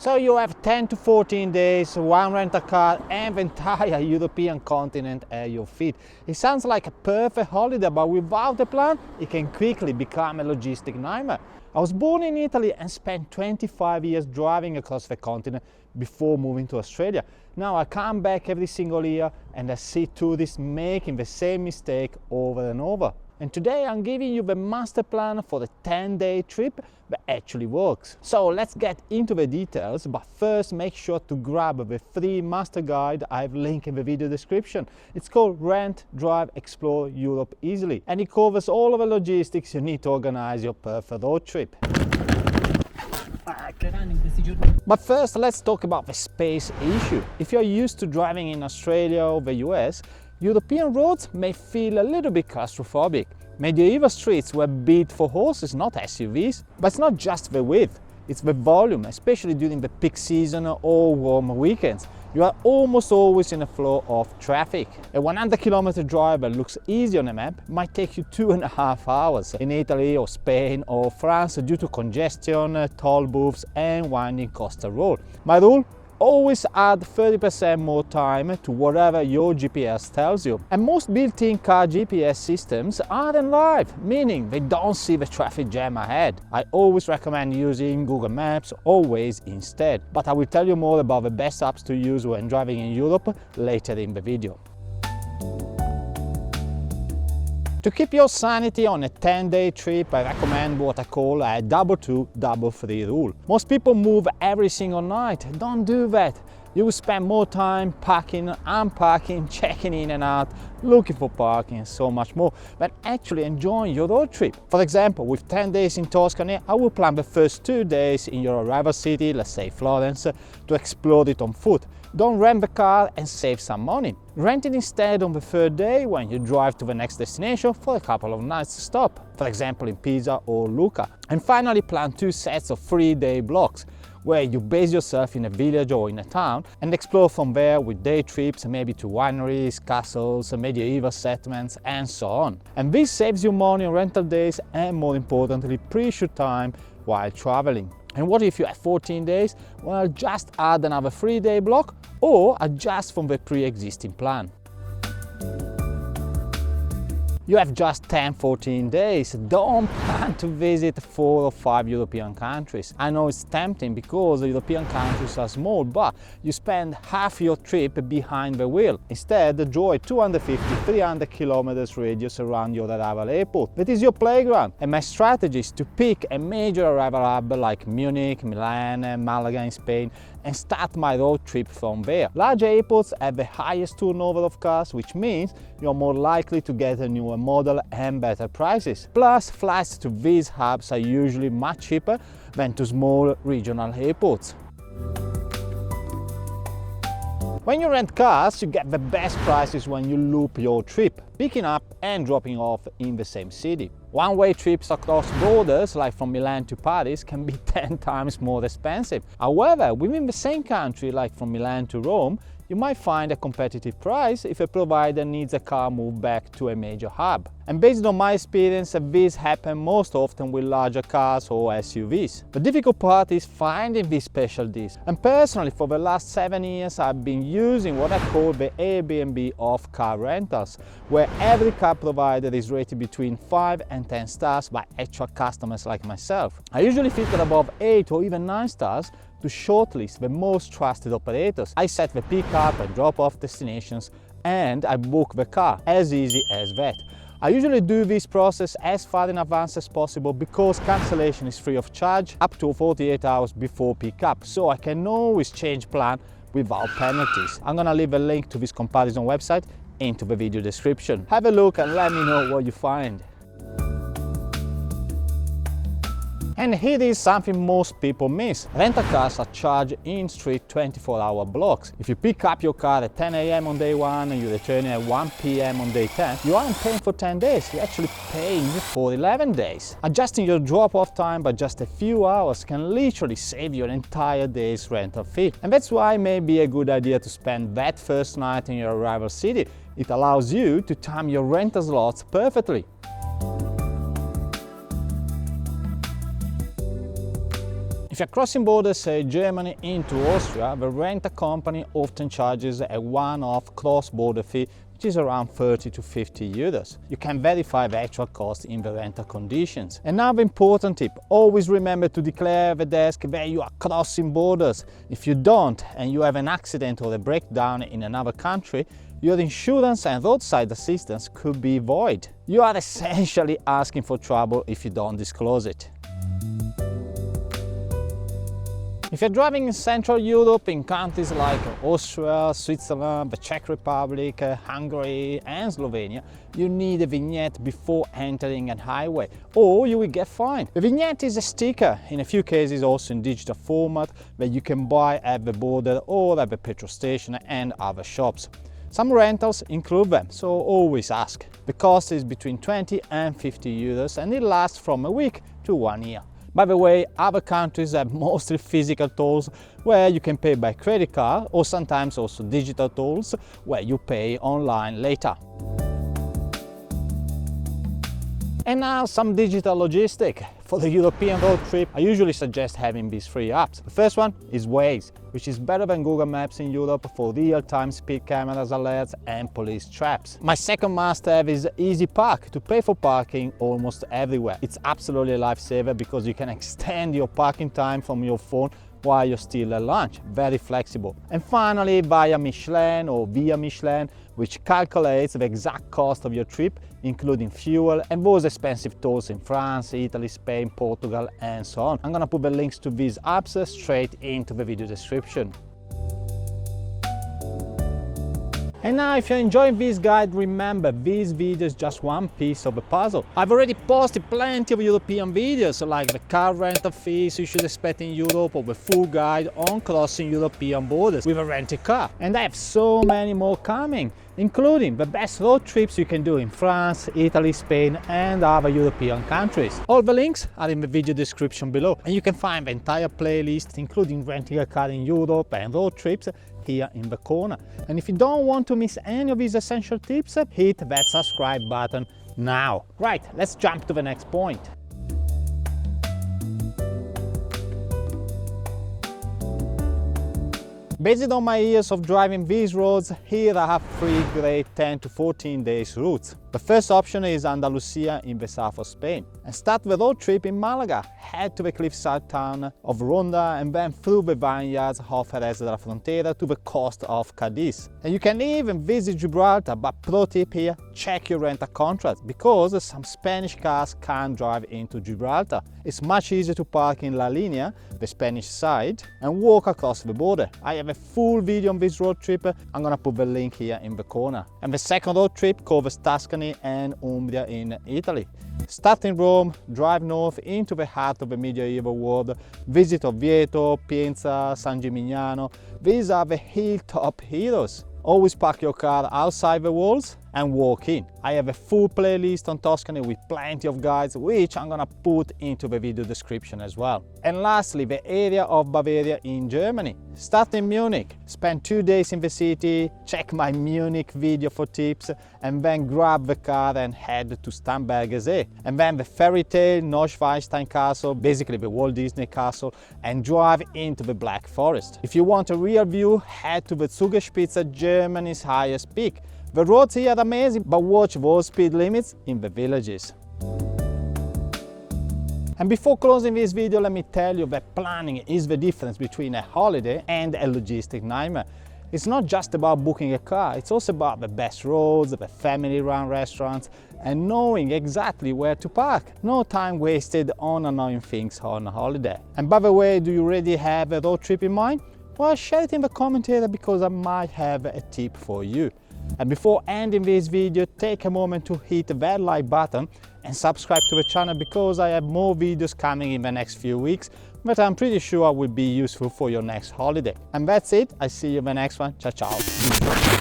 So you have 10 to 14 days, one rental car and the entire European continent at your feet. It sounds like a perfect holiday, but without a plan, it can quickly become a logistic nightmare. I was born in Italy and spent 25 years driving across the continent before moving to Australia. Now I come back every single year and I see tourists making the same mistake over and over. And today I'm giving you the master plan for the 10-day trip that actually works. So let's get into the details, but first make sure to grab the free master guide I've linked in the video description. It's called Rent, Drive, Explore Europe Easily, and it covers all of the logistics you need to organize your perfect road trip. But first, let's talk about the space issue. If you're used to driving in Australia or the US, European roads may feel a little bit claustrophobic. Medieval streets were built for horses, not SUVs. But it's not just the width, it's the volume, especially during the peak season or warm weekends. You are almost always in a flow of traffic. A 100-kilometer drive that looks easy on a map might take you 2.5 hours in Italy or Spain or France due to congestion, toll booths and winding coastal road. My rule? Always add 30% more time to whatever your GPS tells you. And most built-in car GPS systems aren't live, meaning they don't see the traffic jam ahead. I always recommend using Google Maps or Waze instead, but I will tell you more about the best apps to use when driving in Europe later in the video. To keep your sanity on a 10-day trip, I recommend what I call a 2-2-3 rule. Most people move every single night. Don't do that. You will spend more time packing, unpacking, checking in and out, looking for parking and so much more than actually enjoying your road trip. For example, with 10 days in Tuscany, I will plan the first 2 days in your arrival city, let's say Florence, to explore it on foot. Don't rent the car and save some money. Rent it instead on the third day when you drive to the next destination for a couple of nights stop, for example in Pisa or Lucca. And finally, plan 2 sets of 3-day blocks, where you base yourself in a village or in a town and explore from there with day trips, maybe to wineries, castles, medieval settlements and so on. And this saves you money on rental days and, more importantly, pre-shoot time while traveling. And what if you have 14 days? Well, just add another 3-day block or adjust from the pre-existing plan. You have just 10-14 days. Don't plan to visit 4 or 5 European countries. I know it's tempting because the European countries are small, but you spend half your trip behind the wheel. Instead, draw a 250-300 kilometers radius around your arrival airport. That is your playground. And my strategy is to pick a major arrival hub like Munich, Milan, Malaga in Spain, and start my road trip from there. Large airports have the highest turnover of cars, which means you're more likely to get a newer model and better prices. Plus, flights to these hubs are usually much cheaper than to small regional airports. When you rent cars, you get the best prices when you loop your trip, picking up and dropping off in the same city. One-way trips across borders, like from Milan to Paris, can be 10 times more expensive. However, within the same country, like from Milan to Rome, you might find a competitive price if a provider needs a car moved back to a major hub. And based on my experience, this happens most often with larger cars or SUVs. The difficult part is finding these special deals. And personally, for the last 7 years, I've been using what I call the Airbnb of car rentals, where every car provider is rated between 5 and 10 stars by actual customers like myself. I usually filter above 8 or even 9 stars to shortlist the most trusted operators. I set the pick-up and drop-off destinations and I book the car, as easy as that. I usually do this process as far in advance as possible because cancellation is free of charge up to 48 hours before pick-up, so I can always change plan without penalties. I'm gonna leave a link to this comparison website into the video description. Have a look and let me know what you find. And here is something most people miss. Rental cars are charged in strict 24-hour blocks. If you pick up your car at 10 AM on day 1 and you return at 1 PM on day 10, you aren't paying for 10 days, you're actually paying for 11 days. Adjusting your drop-off time by just a few hours can literally save you an entire day's rental fee. And that's why it may be a good idea to spend that first night in your arrival city. It allows you to time your rental slots perfectly. If you're crossing borders, say Germany into Austria, the rental company often charges a one-off cross-border fee, which is around 30 to 50 euros. You can verify the actual cost in the rental conditions. Another important tip, always remember to declare at the desk that you are crossing borders. If you don't and you have an accident or a breakdown in another country, your insurance and roadside assistance could be void. You are essentially asking for trouble if you don't disclose it. If you're driving in Central Europe in countries like Austria, Switzerland, the Czech Republic, Hungary and Slovenia, you need a vignette before entering a highway, or you will get fined. The vignette is a sticker, in a few cases also in digital format, that you can buy at the border or at the petrol station and other shops. Some rentals include them, so always ask. The cost is between 20 and 50 euros and it lasts from a week to 1 year. By the way, other countries have mostly physical tolls where you can pay by credit card, or sometimes also digital tolls where you pay online later. And now some digital logistic. For the European road trip, I usually suggest having these 3 apps. The first one is Waze, which is better than Google Maps in Europe for real-time speed cameras alerts and police traps. My second must-have is Easy Park, to pay for parking almost everywhere. It's absolutely a lifesaver because you can extend your parking time from your phone while you're still at lunch. Very flexible. And finally, Via Michelin or Via Michelin, which calculates the exact cost of your trip, including fuel and those expensive tolls in France, Italy, Spain, Portugal, and so on. I'm gonna put the links to these apps straight into the video description. And now, if you're enjoying this guide, remember this video is just one piece of the puzzle. I've already posted plenty of European videos, like the car rental fees you should expect in Europe, or the full guide on crossing European borders with a rented car. And I have so many more coming, including the best road trips you can do in France, Italy, Spain and other European countries. All the links are in the video description below, and you can find the entire playlist, including renting a car in Europe and road trips, here in the corner. And if you don't want to miss any of these essential tips, hit that subscribe button now. Right, let's jump to the next point. Based on my years of driving these roads, here I have 3 great 10 to 14 days routes. The first option is Andalusia in the south of Spain. And start the road trip in Malaga, head to the cliffside town of Ronda and then through the vineyards of Jerez de la Frontera to the coast of Cadiz. And you can even visit Gibraltar, but pro tip here, check your rental contract because some Spanish cars can't drive into Gibraltar. It's much easier to park in La Linea, the Spanish side, and walk across the border. I have a full video on this road trip, I'm gonna put the link here in the corner. And the second road trip covers Tuscany and Umbria in Italy. Start in Rome, drive north into the heart of the medieval world, visit Orvieto, Pienza, San Gimignano. These are the hilltop heroes. Always park your car outside the walls and walk in. I have a full playlist on Tuscany with plenty of guides, which I'm gonna put into the video description as well. And lastly, the area of Bavaria in Germany. Start in Munich, spend 2 days in the city, check my Munich video for tips, and then grab the car and head to Starnberger See. And then the fairy tale Neuschwanstein Castle, basically the Walt Disney Castle, and drive into the Black Forest. If you want a real view, head to the Zugspitze, Germany's highest peak. The roads here are amazing, but watch those speed limits in the villages. And before closing this video, let me tell you that planning is the difference between a holiday and a logistic nightmare. It's not just about booking a car, it's also about the best roads, the family-run restaurants, and knowing exactly where to park. No time wasted on annoying things on a holiday. And by the way, do you already have a road trip in mind? Well, share it in the comment area because I might have a tip for you. And before ending this video, take a moment to hit that like button and subscribe to the channel because I have more videos coming in the next few weeks that I'm pretty sure will be useful for your next holiday. And that's it, I see you in the next one. Ciao ciao.